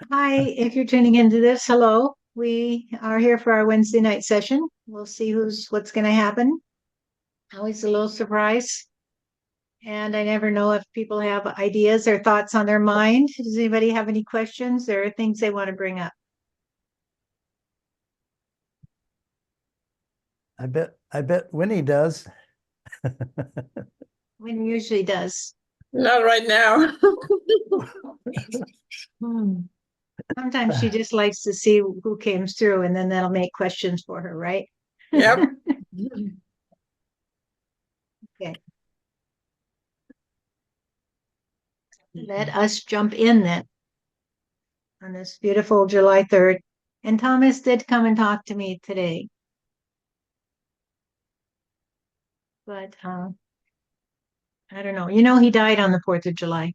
Hi, if you're tuning into this, hello. We are here for our Wednesday night session. We'll see what's going to happen. Always a little surprise. And I never know if people have ideas or thoughts on their mind. Does anybody have any questions or things they want to bring up? I bet Winnie does. Winnie usually does. Not right now. Hmm. Sometimes she just likes to see who came through, and then that'll make questions for her, right? Yep. Okay. Let us jump in then on this beautiful July 3rd. And Thomas did come and talk to me today. But I don't know. He died on the 4th of July.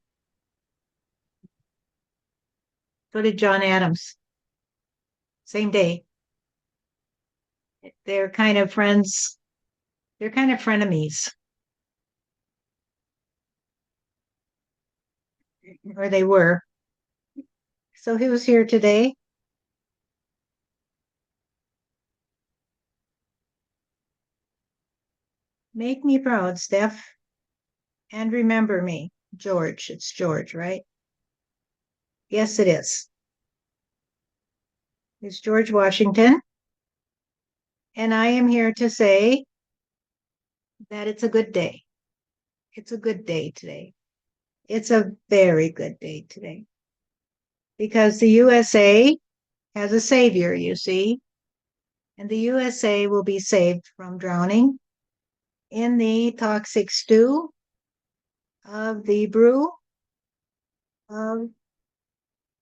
So did John Adams. Same day. They're kind of friends. They're kind of frenemies. Or they were. So he was here today. Make me proud, Steph. And remember me. George. It's George, right? Yes, it is. It's George Washington. And I am here to say that it's a good day. It's a good day today. It's a very good day today. Because the USA has a savior, you see, and the USA will be saved from drowning in the toxic stew of the brew of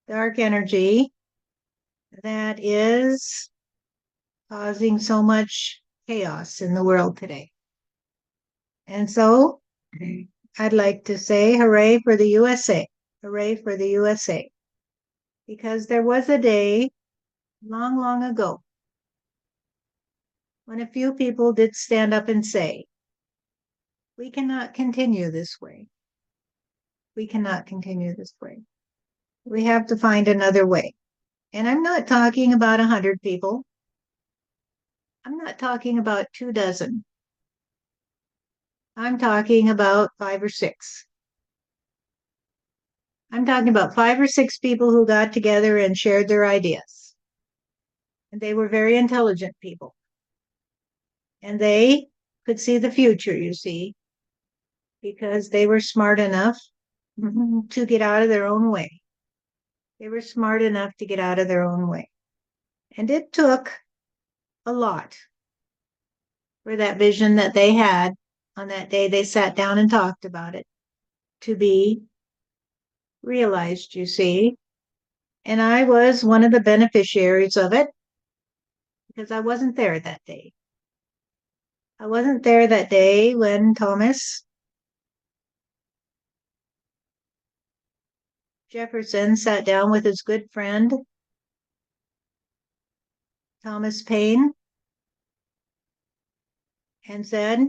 dark energy that is causing so much chaos in the world today. And so I'd like to say hooray for the USA. Hooray for the USA. Because there was a day long, long ago when a few people did stand up and say, we cannot continue this way. We cannot continue this way. We have to find another way. And I'm not talking about 100 people. I'm not talking about 24. I'm talking about 5 or 6. I'm talking about 5 or 6 people who got together and shared their ideas. And they were very intelligent people. And they could see the future, you see, because they were smart enough to get out of their own way. They were smart enough to get out of their own way. And it took a lot for that vision that they had on that day they sat down and talked about it to be realized, you see. And I was one of the beneficiaries of it because I wasn't there that day. I wasn't there that day when Thomas Jefferson sat down with his good friend Thomas Paine and said,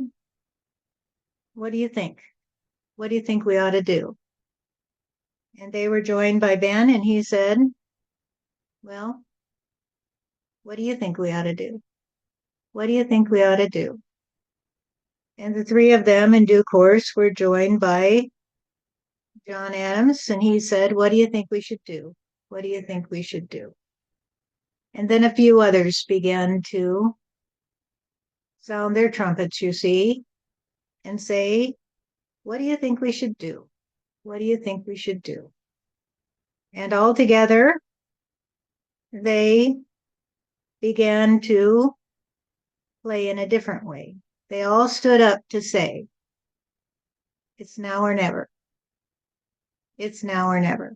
what do you think? What do you think we ought to do? And they were joined by Ben, and he said, well, what do you think we ought to do? What do you think we ought to do? And the three of them, in due course, were joined by John Adams, and he said, what do you think we should do? What do you think we should do? And then a few others began to sound their trumpets, you see, and say, what do you think we should do? What do you think we should do? And all together, they began to play in a different way. They all stood up to say, it's now or never. It's now or never.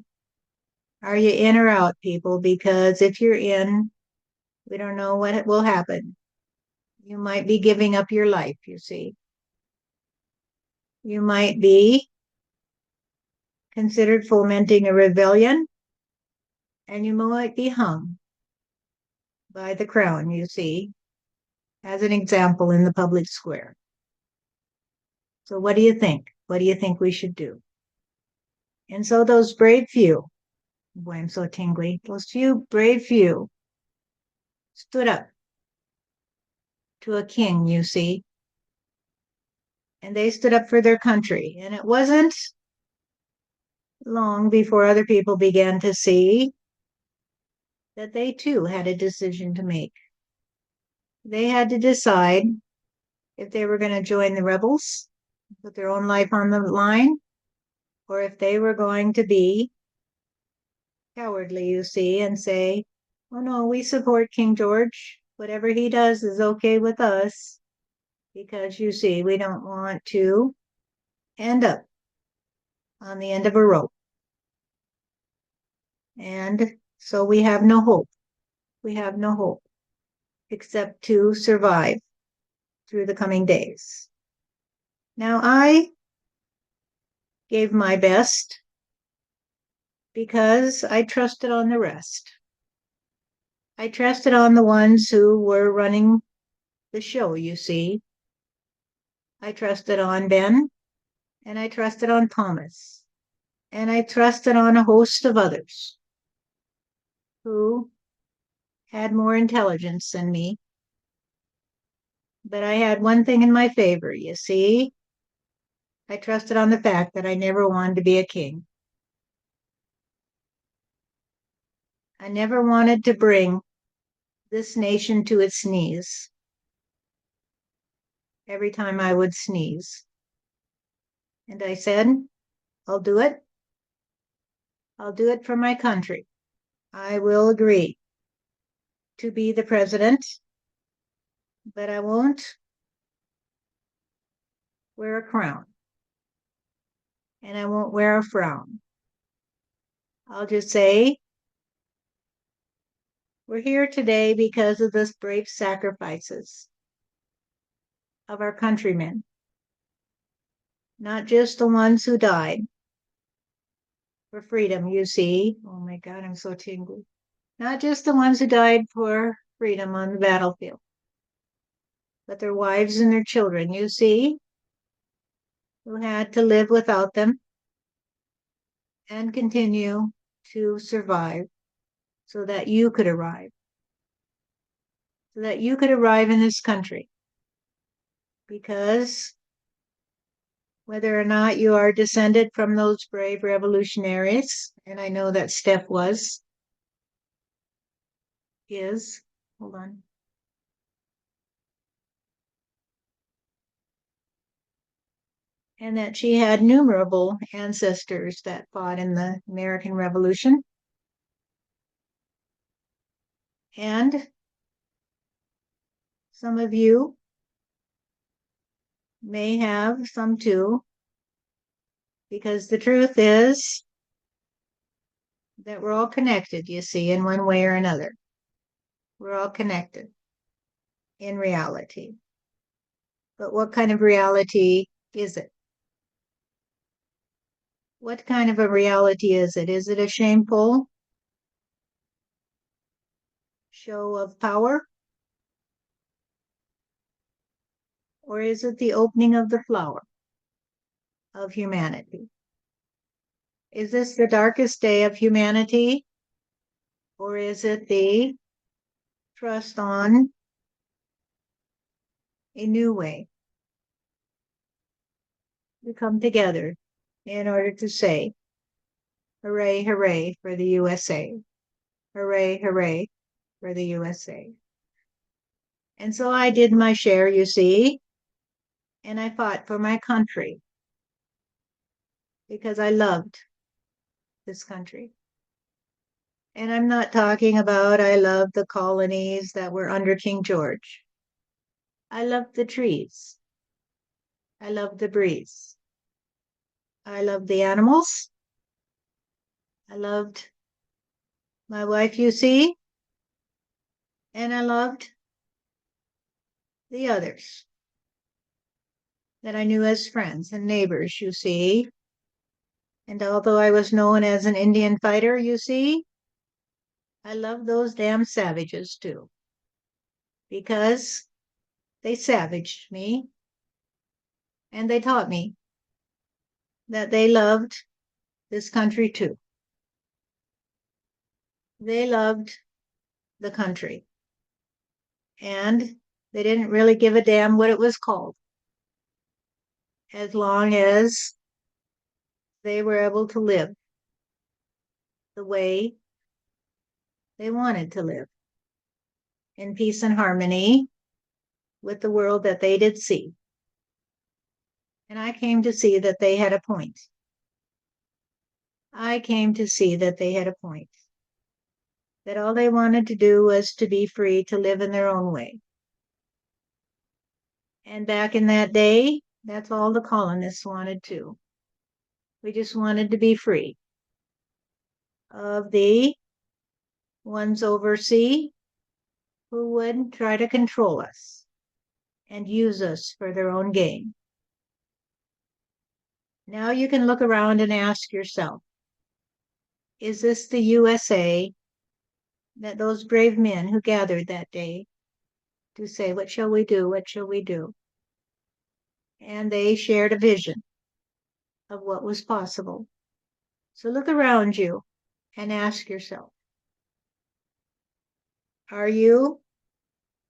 Are you in or out, people? Because if you're in, we don't know what will happen. You might be giving up your life, you see. You might be considered fomenting a rebellion, and you might be hung by the crown, you see, as an example in the public square. So what do you think? What do you think we should do? And so those brave few Boy, I'm so tingly. Those brave few, stood up to a king, you see, and they stood up for their country. And it wasn't long before other people began to see that they too had a decision to make. They had to decide if they were going to join the rebels, put their own life on the line, or if they were going to be cowardly, you see, and say, oh no, we support King George. Whatever he does is okay with us, because you see, we don't want to end up on the end of a rope. And so we have no hope. We have no hope except to survive through the coming days. Now, I gave my best because I trusted on the rest. I trusted on the ones who were running the show, you see. I trusted on Ben, and I trusted on Thomas, and I trusted on a host of others who had more intelligence than me. But I had one thing in my favor, you see. I trusted on the fact that I never wanted to be a king. I never wanted to bring this nation to its knees every time I would sneeze. And I said, I'll do it. I'll do it for my country. I will agree to be the president, but I won't wear a crown. And I won't wear a frown. I'll just say, we're here today because of the brave sacrifices of our countrymen, not just the ones who died for freedom, you see. Oh my God, I'm so tingly. Not just the ones who died for freedom on the battlefield, but their wives and their children, you see, who had to live without them and continue to survive so that you could arrive, so that you could arrive in this country. Because whether or not you are descended from those brave revolutionaries, and I know that Steph hold on. And that she had numerable ancestors that fought in the American Revolution. And some of you may have some too, because the truth is that we're all connected, you see, in one way or another. We're all connected in reality. But what kind of reality is it? What kind of a reality is it? Is it a shameful show of power? Or is it the opening of the flower of humanity? Is this the darkest day of humanity? Or is it the trust on a new way to come together in order to say, hooray, hooray for the USA. Hooray, hooray for the USA. And so I did my share, you see, and I fought for my country because I loved this country. And I'm not talking about I love the colonies that were under King George. I loved the trees. I loved the breeze. I loved the animals. I loved my wife, you see, and I loved the others that I knew as friends and neighbors, you see. And although I was known as an Indian fighter, you see, I loved those damn savages too, because they savaged me and they taught me that they loved this country too. they loved the country. And they didn't really give a damn what it was called, as long as they were able to live the way they wanted to live, in peace and harmony with the world that they did see. And I came to see that they had a point. I came to see that they had a point. That all they wanted to do was to be free to live in their own way. And back in that day, that's all the colonists wanted too. We just wanted to be free of the ones overseas who would try to control us and use us for their own gain. Now you can look around and ask yourself, is this the USA that those brave men who gathered that day to say, what shall we do? What shall we do? And they shared a vision of what was possible. So look around you and ask yourself, are you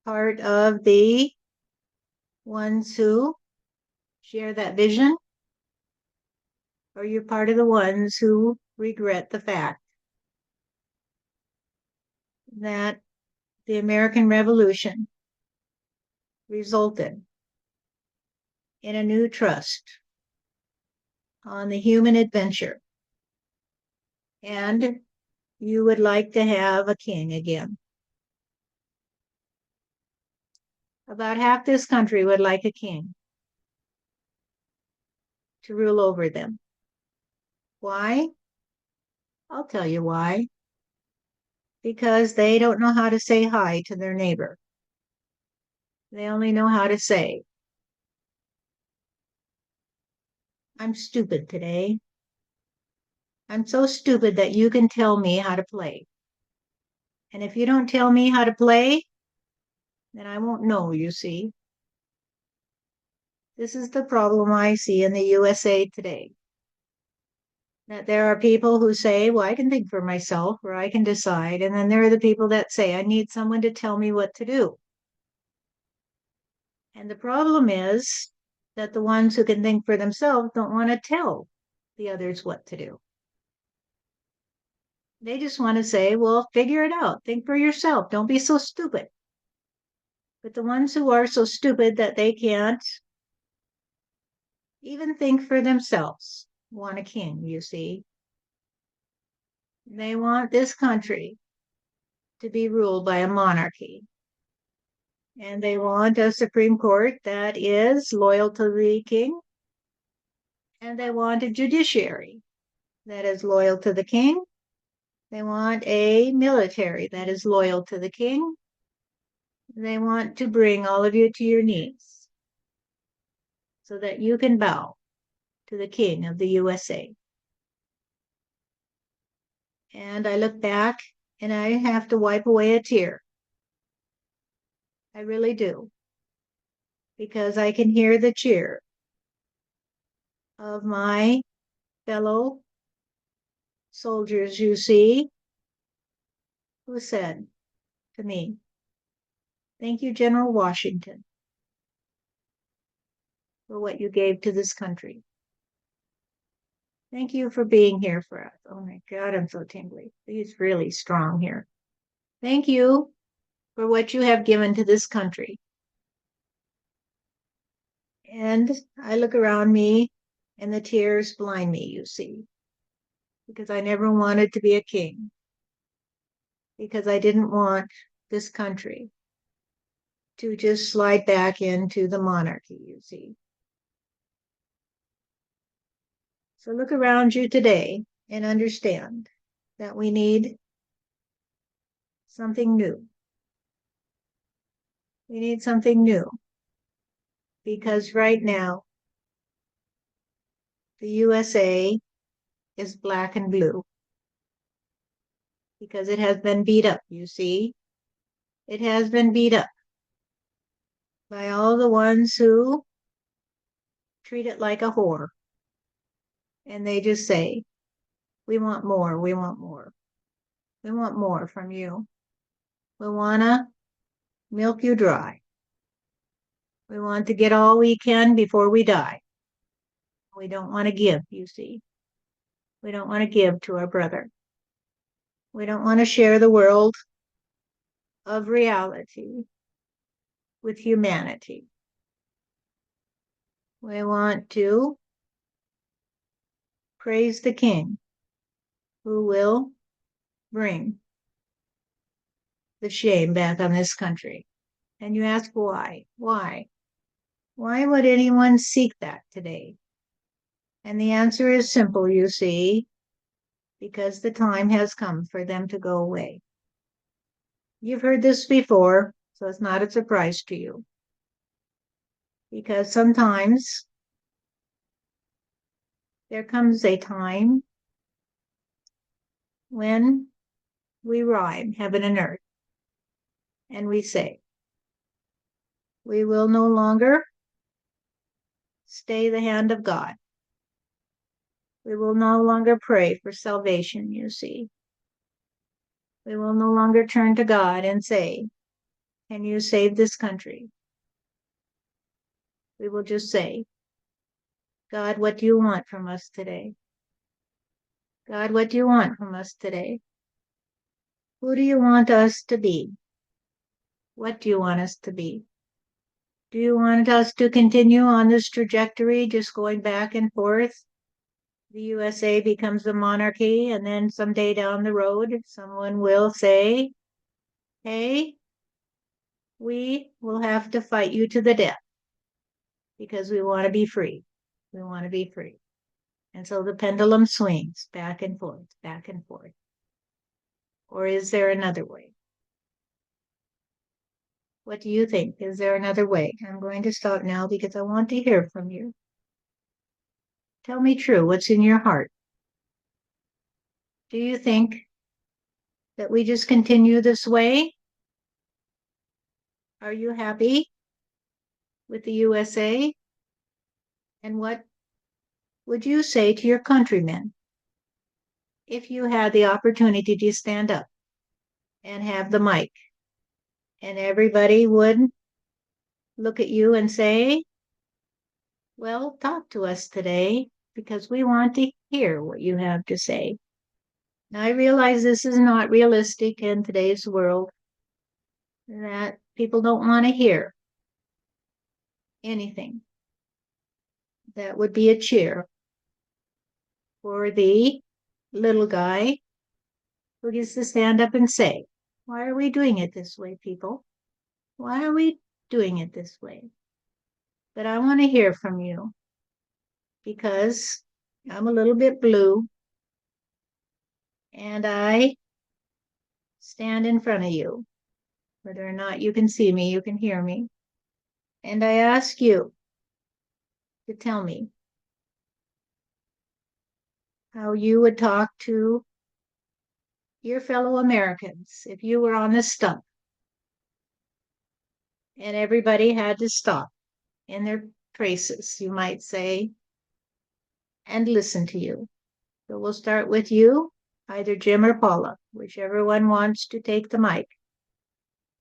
part of the ones who share that vision? Or are you part of the ones who regret the fact that the American Revolution resulted in a new trust on the human adventure, and you would like to have a king again? About half this country would like a king to rule over them. Why? I'll tell you why. Because they don't know how to say hi to their neighbor. They only know how to say, I'm stupid today. I'm so stupid that you can tell me how to play. And if you don't tell me how to play, then I won't know, you see. This is the problem I see in the USA today. That there are people who say, well, I can think for myself, or I can decide. And then there are the people that say, I need someone to tell me what to do. And the problem is that the ones who can think for themselves don't want to tell the others what to do. They just want to say, well, figure it out. Think for yourself. Don't be so stupid. But the ones who are so stupid that they can't even think for themselves want a king, you see. They want this country to be ruled by a monarchy. And they want a Supreme Court that is loyal to the king. And they want a judiciary that is loyal to the king. They want a military that is loyal to the king. They want to bring all of you to your knees so that you can bow to the king of the USA. And I look back and I have to wipe away a tear. I really do. Because I can hear the cheer of my fellow soldiers, you see, who said to me, thank you, General Washington, for what you gave to this country. Thank you for being here for us. Oh my God, I'm so tingly. He's really strong here. Thank you for what you have given to this country. And I look around me and the tears blind me, you see, because I never wanted to be a king, because I didn't want this country to just slide back into the monarchy, you see. So look around you today and understand that we need something new. We need something new because right now the USA is black and blue because it has been beat up, you see. It has been beat up by all the ones who treat it like a whore. And they just say, we want more, we want more. We want more from you. We want to milk you dry. We want to get all we can before we die. We don't want to give, you see. We don't want to give to our brother. We don't want to share the world of reality with humanity. We want to praise the King who will bring the shame back on this country. And you ask why? Why? Why would anyone seek that today? And the answer is simple, you see, because the time has come for them to go away. You've heard this before, so it's not a surprise to you. Because sometimes there comes a time when we rhyme heaven and earth, and we say, we will no longer stay the hand of God. We will no longer pray for salvation, you see. We will no longer turn to God and say, can you save this country? We will just say, God, what do you want from us today? God, what do you want from us today? Who do you want us to be? What do you want us to be? Do you want us to continue on this trajectory, just going back and forth? The USA becomes a monarchy, and then someday down the road, someone will say, hey, we will have to fight you to the death because we want to be free. We want to be free. And so the pendulum swings back and forth, back and forth. Or is there another way? What do you think? Is there another way? I'm going to stop now because I want to hear from you. Tell me true, what's in your heart? Do you think that we just continue this way? Are you happy with the USA? And what would you say to your countrymen if you had the opportunity to stand up and have the mic and everybody would look at you and say, well, talk to us today because we want to hear what you have to say. Now, I realize this is not realistic in today's world, that people don't want to hear anything that would be a cheer for the little guy who gets to stand up and say, why are we doing it this way, people? Why are we doing it this way? But I want to hear from you because I'm a little bit blue and I stand in front of you. Whether or not you can see me, you can hear me. And I ask you to tell me how you would talk to your fellow Americans if you were on the stump and everybody had to stop in their traces, you might say, and listen to you. So we'll start with you, either Jim or Paula, whichever one wants to take the mic.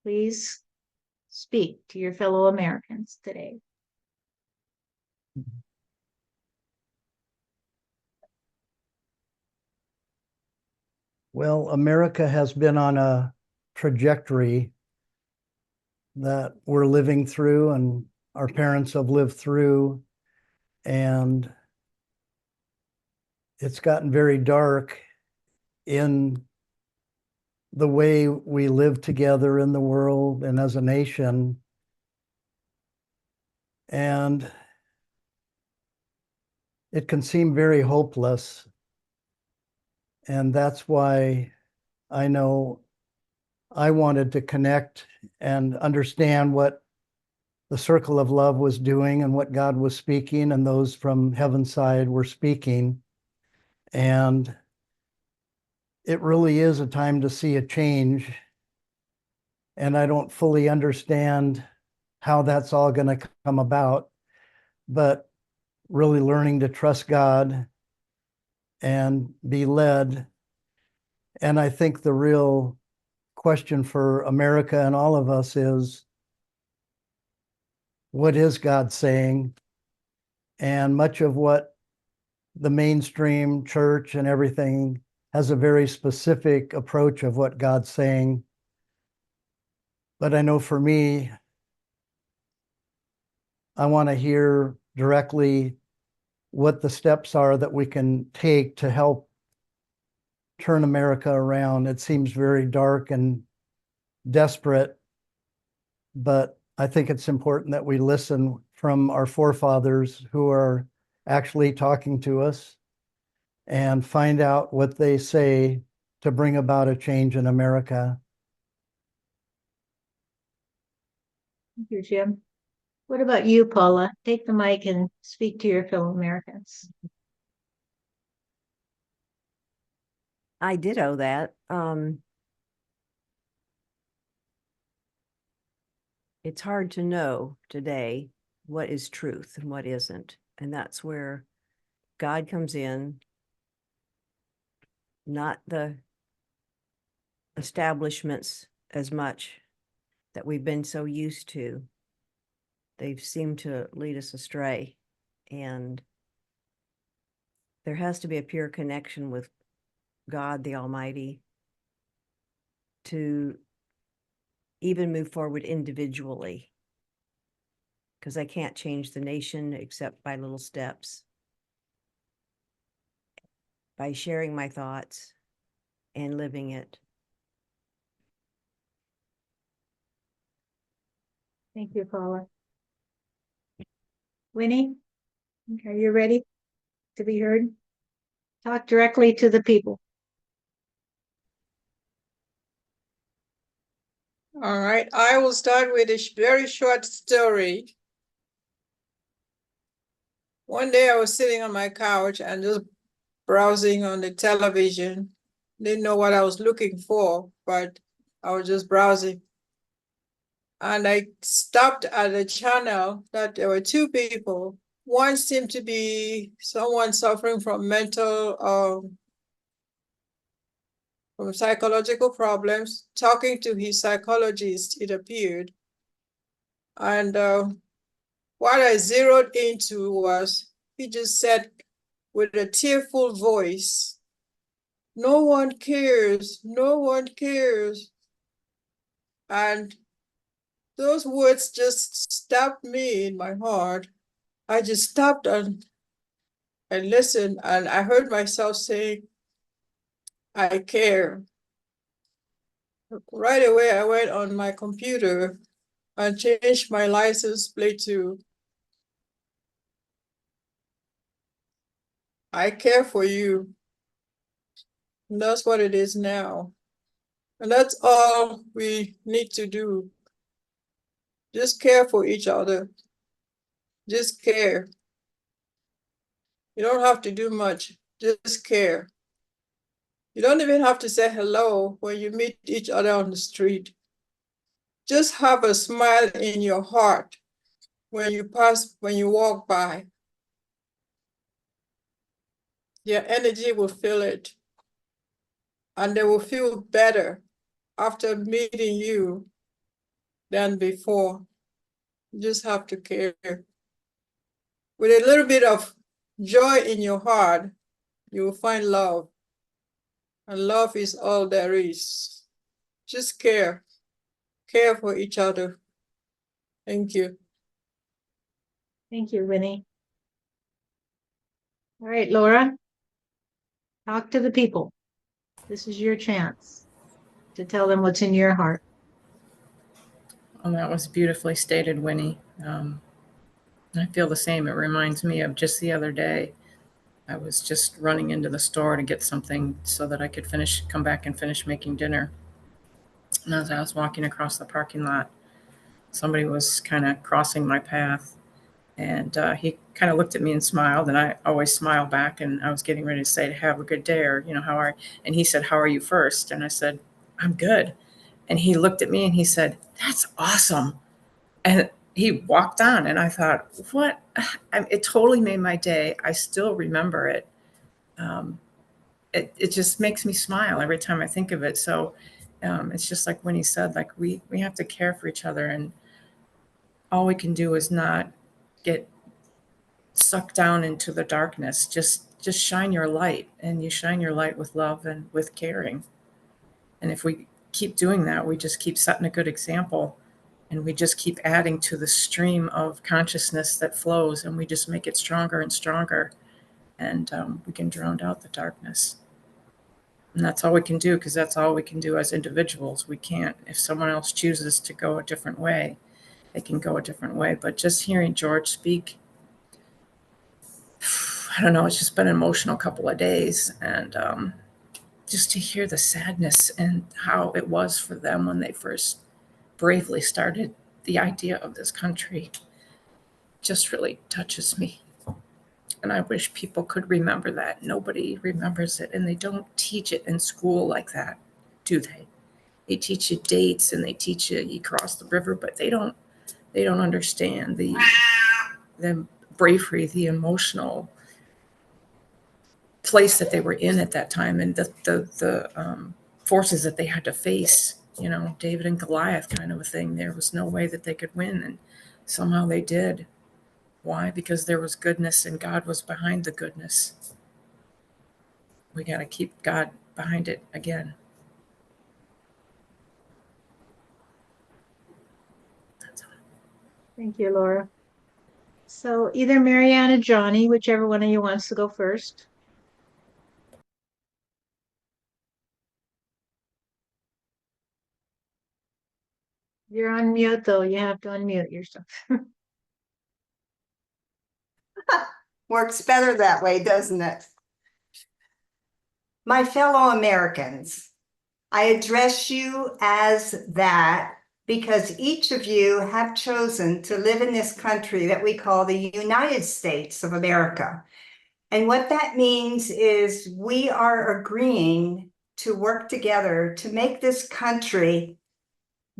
Please speak to your fellow Americans today. Well, America has been on a trajectory that we're living through and our parents have lived through, and it's gotten very dark in the way we live together in the world and as a nation. And it can seem very hopeless. And that's why I know I wanted to connect and understand what the circle of love was doing and what God was speaking, and those from heaven's side were speaking. And it really is a time to see a change. And I don't fully understand how that's all going to come about, but really learning to trust God and be led And I think the real question for America and all of us is, what is God saying? And much of what the mainstream church and everything has a very specific approach of what God's saying. But I know for me, I want to hear directly what the steps are that we can take to help turn America around. It seems very dark and desperate, but I think it's important that we listen from our forefathers who are actually talking to us and find out what they say to bring about a change in America. Thank you, Jim. What about you, Paula? Take the mic and speak to your fellow Americans. I ditto that. It's hard to know today what is truth and what isn't. And that's where God comes in, not the establishments as much that we've been so used to. They've seemed to lead us astray. And there has to be a pure connection with God, the Almighty, to even move forward individually. Because I can't change the nation except by little steps. By sharing my thoughts and living it. Thank you, Paula. Winnie, are you ready to be heard? Talk directly to the people. All right. I will start with a very short story. One day I was sitting on my couch and just browsing on the television. Didn't know what I was looking for, but I was just browsing. And I stopped at a channel that there were two people. One seemed to be someone suffering from from psychological problems, talking to his psychologist, it appeared. And what I zeroed into was, he just said with a tearful voice, "No one cares, no one cares." And those words just stabbed me in my heart. I just stopped and listened, and I heard myself saying, "I care." Right away, I went on my computer and changed my license plate to "I care for you." And that's what it is now. And that's all we need to do. Just care for each other. Just care. You don't have to do much. Just care. You don't even have to say hello when you meet each other on the street. Just have a smile in your heart when you walk by. Your energy will feel it. And they will feel better after meeting you than before. You just have to care. With a little bit of joy in your heart, you will find love. And love is all there is. Just care. Care for each other. Thank you. Thank you, Winnie. All right, Laura, talk to the people. This is your chance to tell them what's in your heart. Oh, that was beautifully stated, Winnie. I feel the same. It reminds me of just the other day. I was just running into the store to get something so that I could come back and finish making dinner. And as I was walking across the parking lot, somebody was kind of crossing my path. And he kind of looked at me and smiled. And I always smile back. And I was getting ready to say, "Have a good day," or, "How are you?" And he said, "How are you," first? And I said, "I'm good." And he looked at me and he said, "That's awesome." And he walked on, and I thought, what? It totally made my day. I still remember it. it just makes me smile every time I think of it. So it's just like when he said, like we have to care for each other, and all we can do is not get sucked down into the darkness. Just shine your light, and you shine your light with love and with caring. And if we keep doing that, we just keep setting a good example, and we just keep adding to the stream of consciousness that flows, and we just make it stronger and stronger, and we can drown out the darkness. And that's all we can do, because that's all we can do as individuals. We can't, if someone else chooses to go a different way, they can go a different way. But just hearing George speak, I don't know, it's just been an emotional couple of days. And just to hear the sadness and how it was for them when they first bravely started the idea of this country just really touches me. And I wish people could remember that. Nobody remembers it, and they don't teach it in school like that, do they? They teach you dates, and they teach you cross the river, but they don't understand the bravery, the emotional place that they were in at that time, and the forces that they had to face. You know, David and Goliath kind of a thing. There was no way that they could win, and somehow they did. Why? Because there was goodness, and God was behind the goodness. We got to keep God behind it again. That's all. Thank you, Laura. So either Marianne or Johnny, whichever one of you wants to go first. You're on mute, though. You have to unmute yourself. Works better that way, doesn't it? My fellow Americans, I address you as that because each of you have chosen to live in this country that we call the United States of America. And what that means is we are agreeing to work together to make this country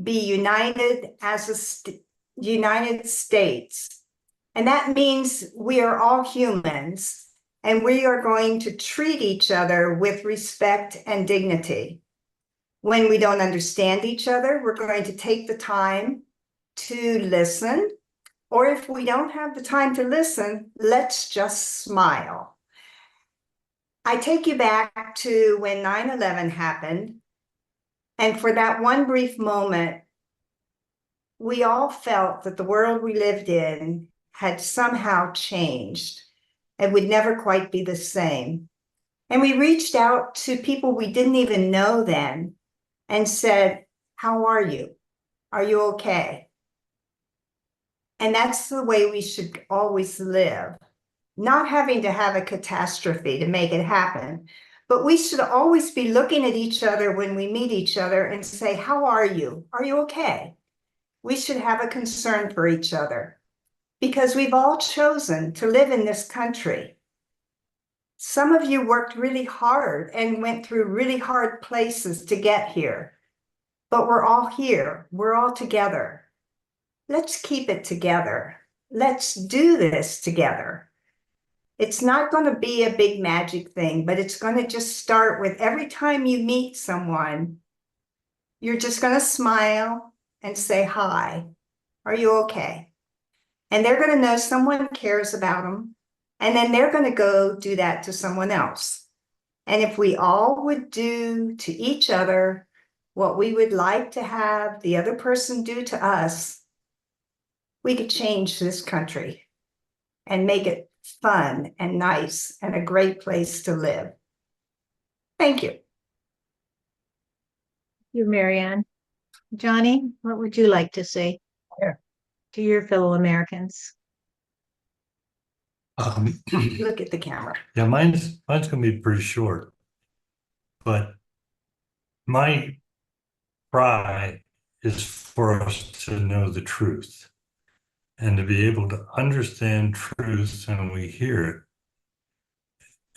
be united as a United States. And that means we are all humans, and we are going to treat each other with respect and dignity. When we don't understand each other, we're going to take the time to listen. Or if we don't have the time to listen, let's just smile. I take you back to when 9/11 happened. And for that one brief moment, we all felt that the world we lived in had somehow changed and would never quite be the same. And we reached out to people we didn't even know then and said, "How are you? Are you okay?" And that's the way we should always live, not having to have a catastrophe to make it happen. But we should always be looking at each other when we meet each other and say, "How are you? Are you okay?" We should have a concern for each other because we've all chosen to live in this country. Some of you worked really hard and went through really hard places to get here, but we're all here. We're all together. Let's keep it together. Let's do this together. It's not going to be a big magic thing, but it's going to just start with every time you meet someone, you're just going to smile and say, "Hi, are you okay?" And they're going to know someone cares about them. And then they're going to go do that to someone else. And if we all would do to each other what we would like to have the other person do to us, we could change this country and make it fun and nice and a great place to live. Thank you. You, Marianne. Johnny, what would you like to say to your fellow Americans? Look at the camera. Yeah, mine's gonna be pretty short. But my cry is for us to know the truth and to be able to understand truth when we hear it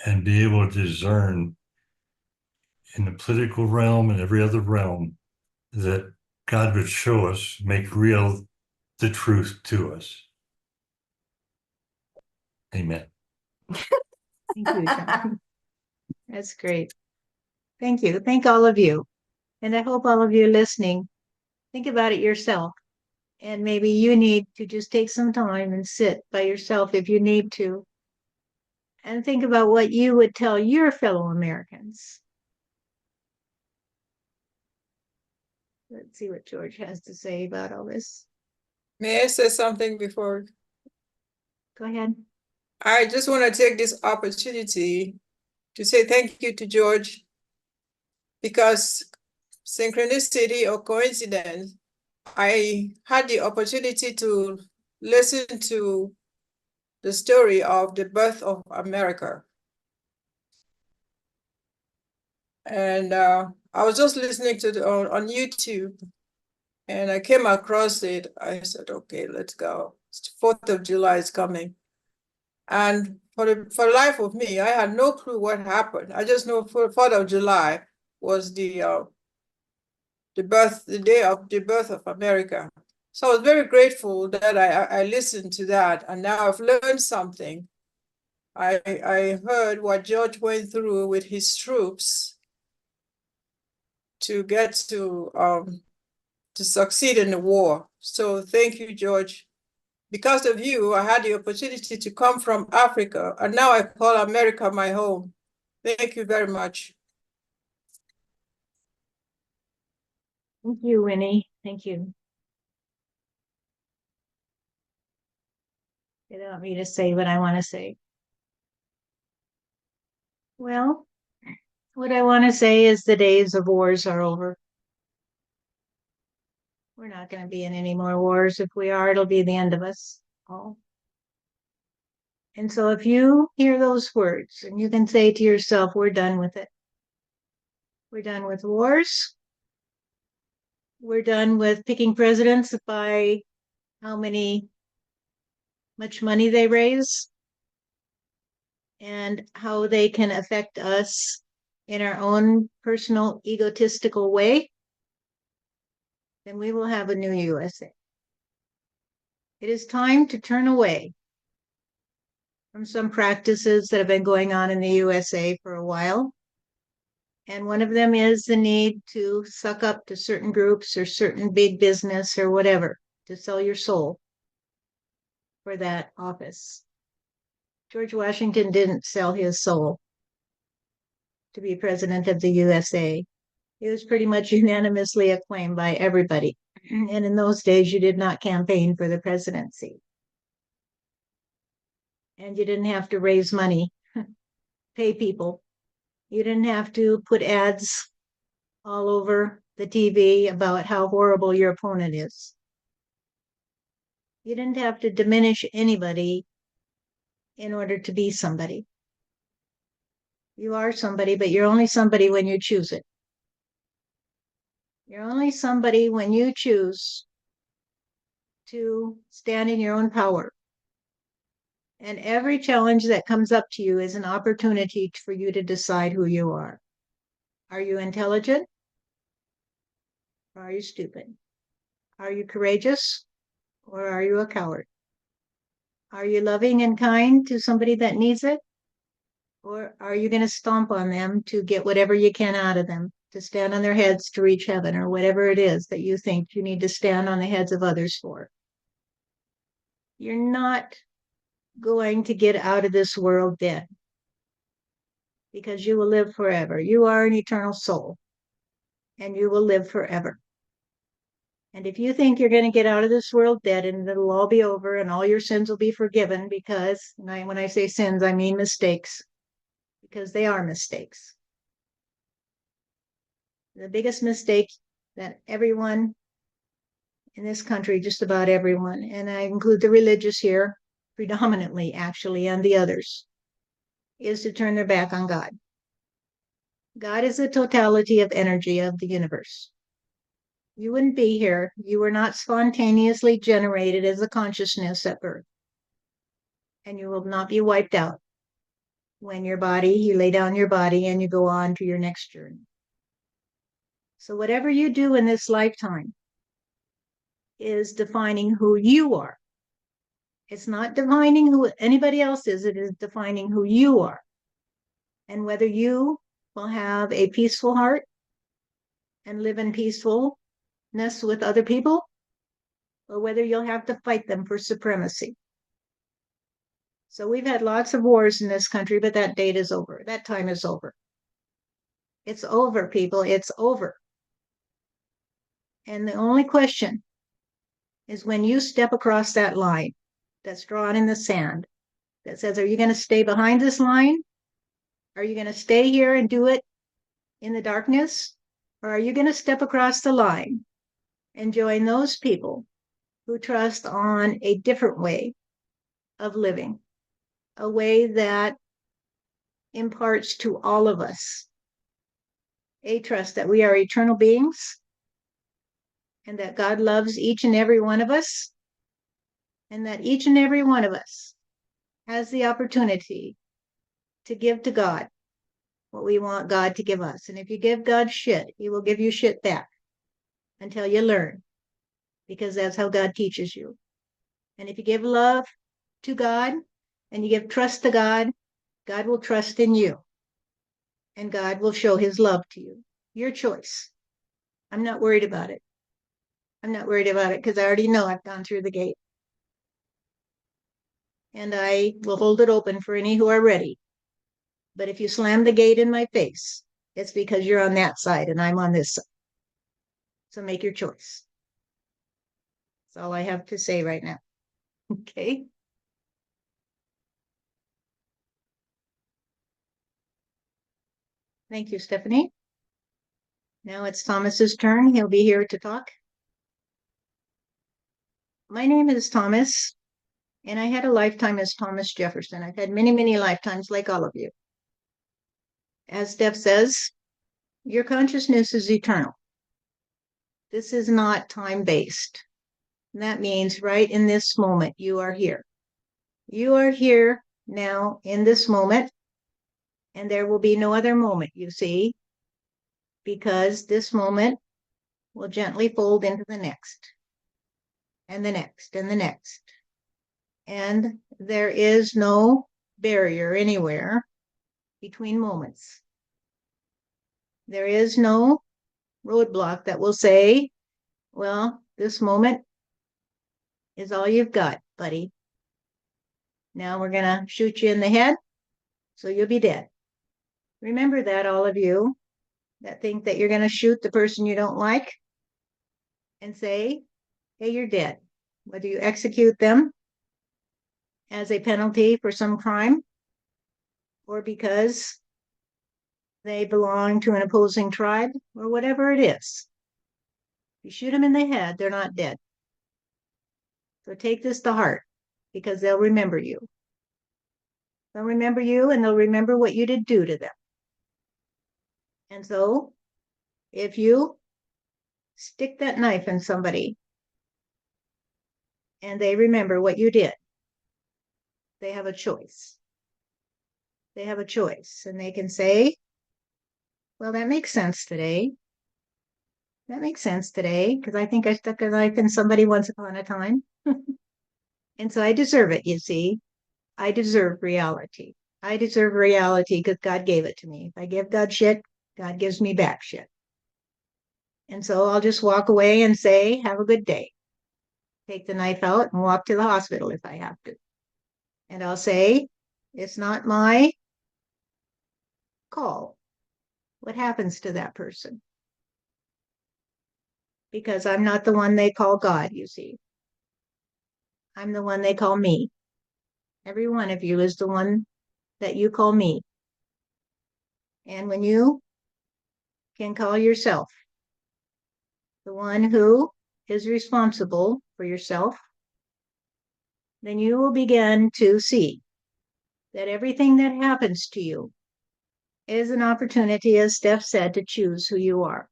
and be able to discern in the political realm and every other realm that God would show us, make real the truth to us. Amen. Thank you, John. That's great. Thank you. Thank all of you. And I hope all of you listening, think about it yourself. And maybe you need to just take some time and sit by yourself if you need to. And think about what you would tell your fellow Americans. Let's see what George has to say about all this. May I say something before? Go ahead. I just want to take this opportunity to say thank you to George, because synchronicity or coincidence, I had the opportunity to listen to the story of the birth of America. And I was just listening to on YouTube, and I came across it. I said, okay, let's go. 4th of July is coming. And for the life of me, I had no clue what happened. I just know for 4th of July was the day of the birth of America. So I was very grateful that I listened to that, and now I've learned something. I heard what George went through with his troops to get to succeed in the war. So thank you, George. Because of you, I had the opportunity to come from Africa, and now I call America my home. Thank you very much. Thank you, Winnie. Thank you. They don't want me to say what I want to say. Well, what I want to say is the days of wars are over. We're not going to be in any more wars. If we are, it'll be the end of us all. And so if you hear those words and you can say to yourself, we're done with it. We're done with wars. We're done with picking presidents by how much money they raise and how they can affect us in our own personal egotistical way, then we will have a new USA. It is time to turn away from some practices that have been going on in the USA for a while. And one of them is the need to suck up to certain groups or certain big business or whatever to sell your soul for that office. George Washington didn't sell his soul to be president of the USA. He was pretty much unanimously acclaimed by everybody. And in those days, you did not campaign for the presidency. And you didn't have to raise money, pay people. You didn't have to put ads all over the TV about how horrible your opponent is. You didn't have to diminish anybody in order to be somebody. You are somebody, but you're only somebody when you choose it. You're only somebody when you choose to stand in your own power. And every challenge that comes up to you is an opportunity for you to decide who you are. Are you intelligent? Or are you stupid? Are you courageous? Or are you a coward? Are you loving and kind to somebody that needs it? Or are you going to stomp on them to get whatever you can out of them, to stand on their heads to reach heaven, or whatever it is that you think you need to stand on the heads of others for? You're not going to get out of this world dead, because you will live forever. You are an eternal soul, and you will live forever. And if you think you're going to get out of this world dead and it'll all be over and all your sins will be forgiven, because when I say sins, I mean mistakes, because they are mistakes. The biggest mistake that everyone in this country, just about everyone, and I include the religious here predominantly, actually, and the others, is to turn their back on God. God is the totality of energy of the universe. You wouldn't be here. You were not spontaneously generated as a consciousness at birth. And you will not be wiped out when you lay down your body and you go on to your next journey. So whatever you do in this lifetime is defining who you are. It's not defining who anybody else is. It is defining who you are. And whether you will have a peaceful heart and live in peacefulness with other people, or whether you'll have to fight them for supremacy. So we've had lots of wars in this country, but that date is over. That time is over. It's over, people. It's over. And the only question is when you step across that line that's drawn in the sand that says, are you going to stay behind this line? Are you going to stay here and do it in the darkness? Or are you going to step across the line and join those people who trust on a different way of living, a way that imparts to all of us a trust that we are eternal beings and that God loves each and every one of us, and that each and every one of us has the opportunity to give to God what we want God to give us. And if you give God shit, he will give you shit back until you learn, because that's how God teaches you. And if you give love to God and you give trust to God, God will trust in you and God will show his love to you. Your choice. I'm not worried about it. I'm not worried about it because I already know I've gone through the gate. And I will hold it open for any who are ready. But if you slam the gate in my face, it's because you're on that side and I'm on this side. So make your choice. That's all I have to say right now. Okay. Thank you, Stephanie. Now it's Thomas's turn. He'll be here to talk. My name is Thomas, and I had a lifetime as Thomas Jefferson. I've had many, many lifetimes like all of you. As Steph says, your consciousness is eternal. This is not time-based. That means right in this moment, you are here. You are here now in this moment, and there will be no other moment, you see, because this moment will gently fold into the next, and the next, and the next. And there is no barrier anywhere between moments. There is no roadblock that will say, well, this moment is all you've got, buddy. Now we're going to shoot you in the head, so you'll be dead. Remember that, all of you that think that you're going to shoot the person you don't like and say, hey, you're dead. Whether you execute them as a penalty for some crime or because they belong to an opposing tribe or whatever it is. You shoot them in the head, they're not dead. So take this to heart because they'll remember you. They'll remember you and they'll remember what you did do to them. And so if you stick that knife in somebody and they remember what you did, they have a choice. They have a choice and they can say, well, that makes sense today. That makes sense today because I think I stuck a knife in somebody once upon a time. And so I deserve it, you see. I deserve reality. I deserve reality because God gave it to me. If I give God shit, God gives me back shit. And so I'll just walk away and say, have a good day. Take the knife out and walk to the hospital if I have to. And I'll say, it's not my call. What happens to that person? Because I'm not the one they call God, you see. I'm the one they call me. Every one of you is the one that you call me. And when you can call yourself the one who is responsible for yourself, then you will begin to see that everything that happens to you is an opportunity, as Steph said, to choose who you are.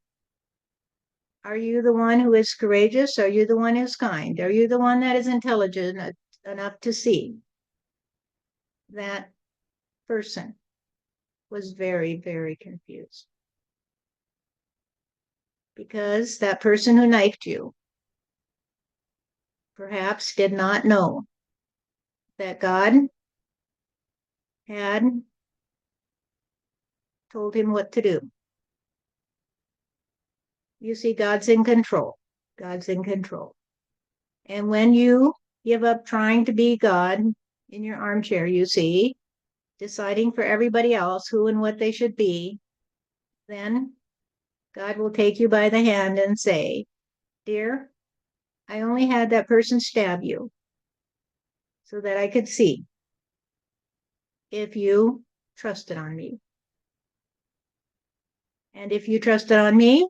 Are you the one who is courageous? Are you the one who's kind? Are you the one that is intelligent enough to see that person was very, very confused? Because that person who knifed you perhaps did not know that God had told him what to do. You see, God's in control. God's in control. And when you give up trying to be God in your armchair, you see, deciding for everybody else who and what they should be, then God will take you by the hand and say, dear, I only had that person stab you so that I could see if you trusted on me. And if you trusted on me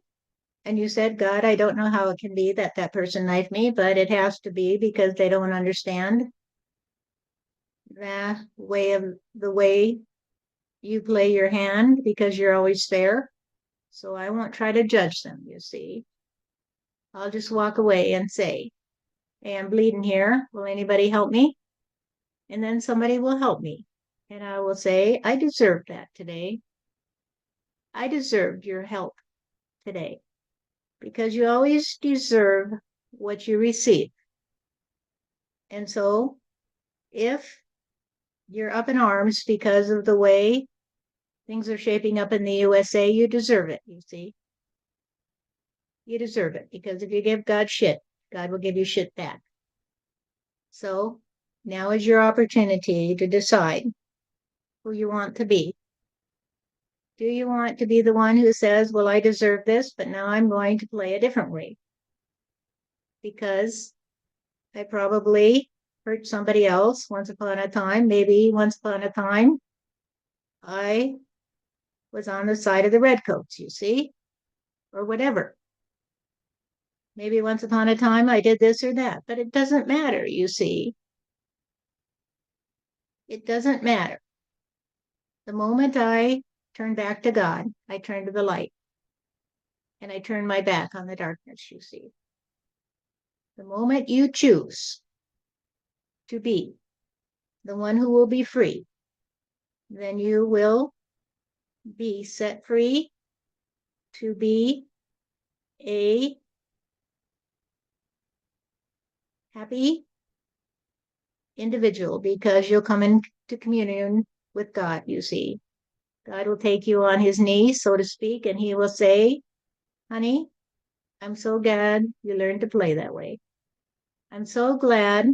and you said, God, I don't know how it can be that that person knifed me, but it has to be because they don't understand the way you play your hand because you're always fair. So I won't try to judge them, you see. I'll just walk away and say, hey, I'm bleeding here. Will anybody help me? And then somebody will help me. And I will say, I deserved that today. I deserved your help today because you always deserve what you receive. And so if you're up in arms because of the way things are shaping up in the USA, you deserve it, you see. You deserve it because if you give God shit, God will give you shit back. So now is your opportunity to decide who you want to be. Do you want to be the one who says, well, I deserve this, but now I'm going to play a different way because I probably hurt somebody else once upon a time. Maybe once upon a time, I was on the side of the redcoats, you see, or whatever. Maybe once upon a time I did this or that, but it doesn't matter, you see. It doesn't matter. The moment I turn back to God, I turn to the light and I turn my back on the darkness, you see. The moment you choose to be the one who will be free, then you will be set free to be a happy individual because you'll come into communion with God, you see. God will take you on his knees, so to speak, and he will say, honey, I'm so glad you learned to play that way. I'm so glad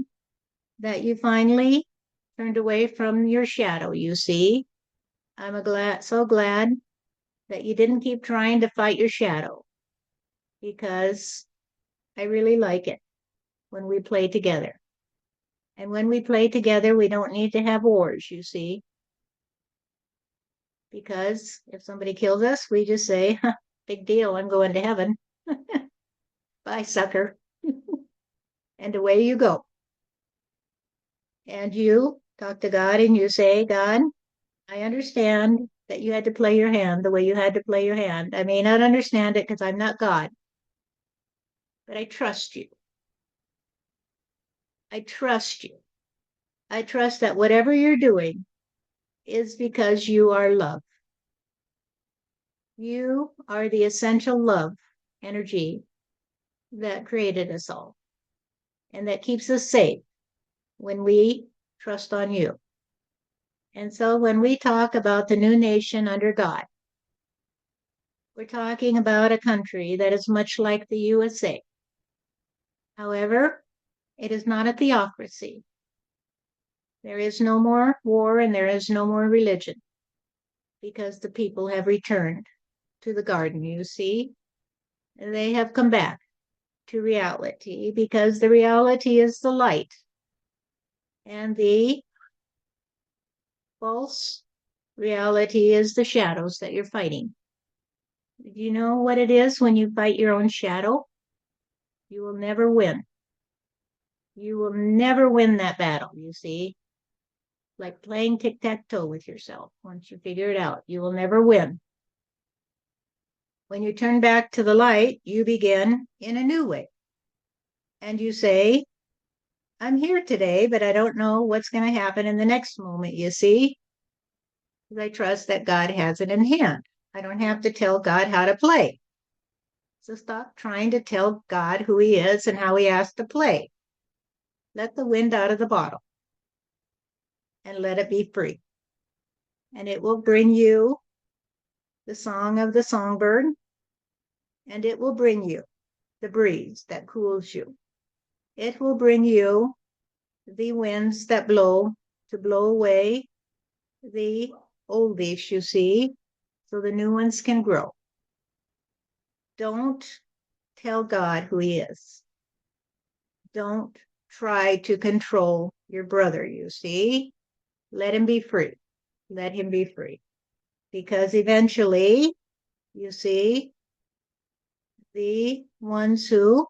that you finally turned away from your shadow, you see. So glad that you didn't keep trying to fight your shadow because I really like it when we play together. And when we play together, we don't need to have wars, you see. Because if somebody kills us, we just say, big deal, I'm going to heaven. Bye, sucker. And away you go. And you talk to God and you say, God, I understand that you had to play your hand the way you had to play your hand. I may not understand it because I'm not God, but I trust you. I trust you. I trust that whatever you're doing is because you are love. You are the essential love energy that created us all and that keeps us safe when we trust on you. And so when we talk about the new nation under God, we're talking about a country that is much like the USA. However, it is not a theocracy. There is no more war and there is no more religion because the people have returned to the garden, you see. They have come back to reality because the reality is the light and the false reality is the shadows that you're fighting. Do you know what it is when you fight your own shadow? You will never win. You will never win that battle, you see. Like playing tic-tac-toe with yourself. Once you figure it out, you will never win. When you turn back to the light, you begin in a new way. And you say, I'm here today, but I don't know what's going to happen in the next moment, you see. Because I trust that God has it in hand. I don't have to tell God how to play. So stop trying to tell God who he is and how he has to play. Let the wind out of the bottle and let it be free. And it will bring you the song of the songbird, and it will bring you the breeze that cools you. It will bring you the winds that blow to blow away the old leaves, you see, so the new ones can grow. Don't tell God who he is. Don't try to control your brother, you see. Let him be free. Let him be free. Because eventually, you see, the ones who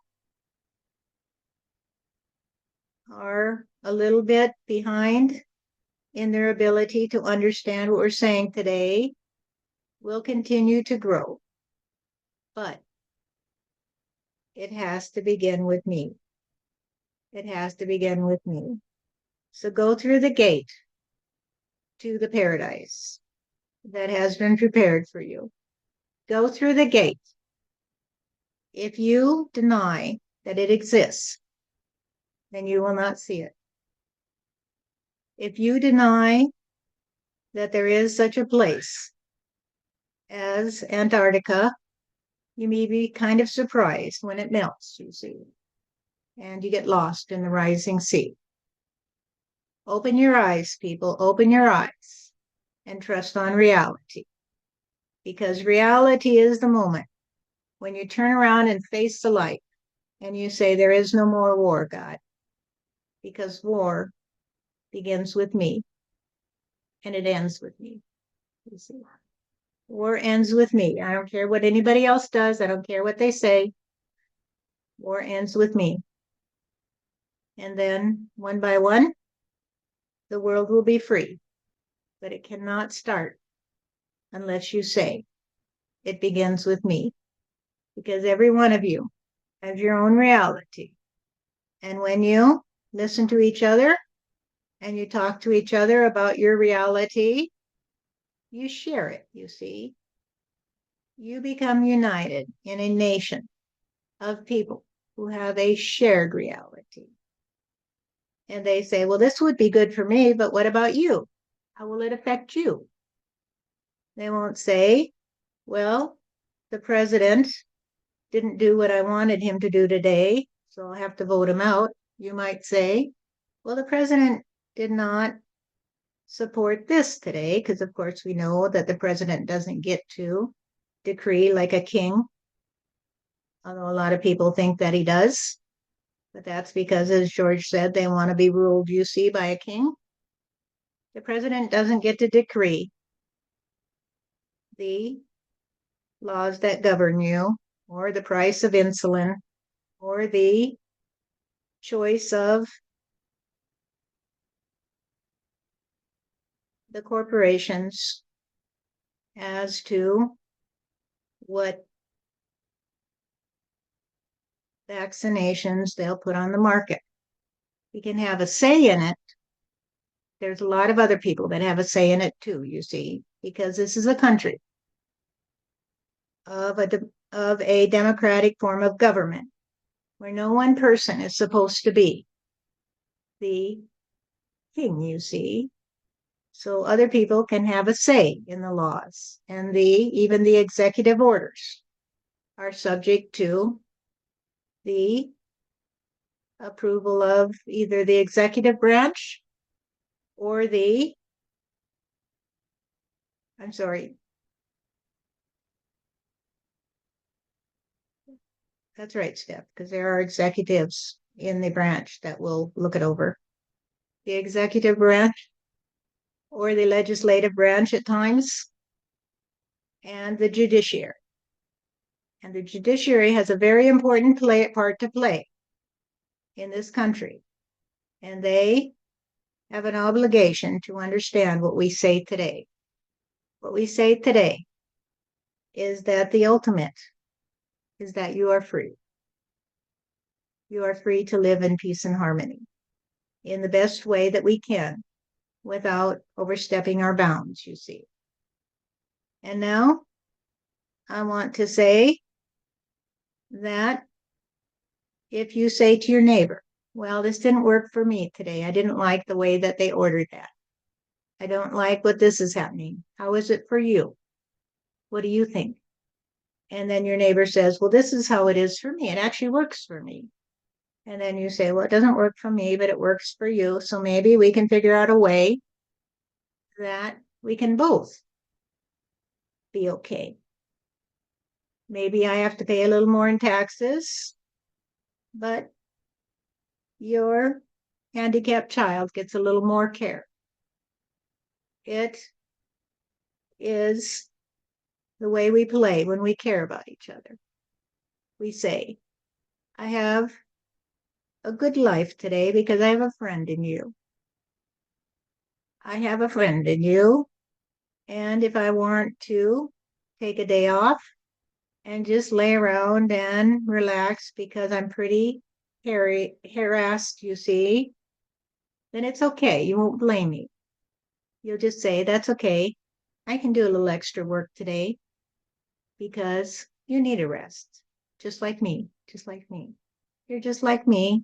are a little bit behind in their ability to understand what we're saying today will continue to grow. But it has to begin with me. It has to begin with me. So go through the gate to the paradise that has been prepared for you. Go through the gate. If you deny that it exists, then you will not see it. If you deny that there is such a place as Antarctica, you may be kind of surprised when it melts, you see, and you get lost in the rising sea. Open your eyes, people, open your eyes and trust on reality. Because reality is the moment when you turn around and face the light and you say, there is no more war, God, because war begins with me and it ends with me. You see, war ends with me. I don't care what anybody else does. I don't care what they say. War ends with me. And then one by one, the world will be free. But it cannot start unless you say, it begins with me. Because every one of you has your own reality. And when you listen to each other and you talk to each other about your reality, you share it, you see. You become united in a nation of people who have a shared reality. And they say, well, this would be good for me, but what about you? How will it affect you? They won't say, well, the president didn't do what I wanted him to do today, so I'll have to vote him out. You might say, well, the president did not support this today, because of course we know that the president doesn't get to decree like a king, although a lot of people think that he does. But that's because, as George said, they want to be ruled, you see, by a king. The president doesn't get to decree the laws that govern you, or the price of insulin, or the choice of the corporations as to what vaccinations they'll put on the market. We can have a say in it. There's a lot of other people that have a say in it too, you see, because this is a country of a democratic form of government where no one person is supposed to be the king, you see. So other people can have a say in the laws, and even the executive orders are subject to the approval of either the executive branch or I'm sorry. That's right, Steph, because there are executives in the branch that will look it over. The executive branch or the legislative branch at times, and the judiciary. And the judiciary has a very important part to play in this country. And they have an obligation to understand what we say today. What we say today is that the ultimate is that you are free. You are free to live in peace and harmony in the best way that we can without overstepping our bounds, you see. And now I want to say that if you say to your neighbor, well, this didn't work for me today. I didn't like the way that they ordered that. I don't like what this is happening. How is it for you? What do you think? And then your neighbor says, well, this is how it is for me. It actually works for me. And then you say, well, it doesn't work for me, but it works for you. So maybe we can figure out a way that we can both be okay. Maybe I have to pay a little more in taxes, but your handicapped child gets a little more care. It is the way we play when we care about each other. We say, I have a good life today because I have a friend in you. I have a friend in you. And if I want to take a day off and just lay around and relax because I'm pretty harassed, you see, then it's okay. You won't blame me. You'll just say, that's okay. I can do a little extra work today because you need a rest, just like me, just like me. You're just like me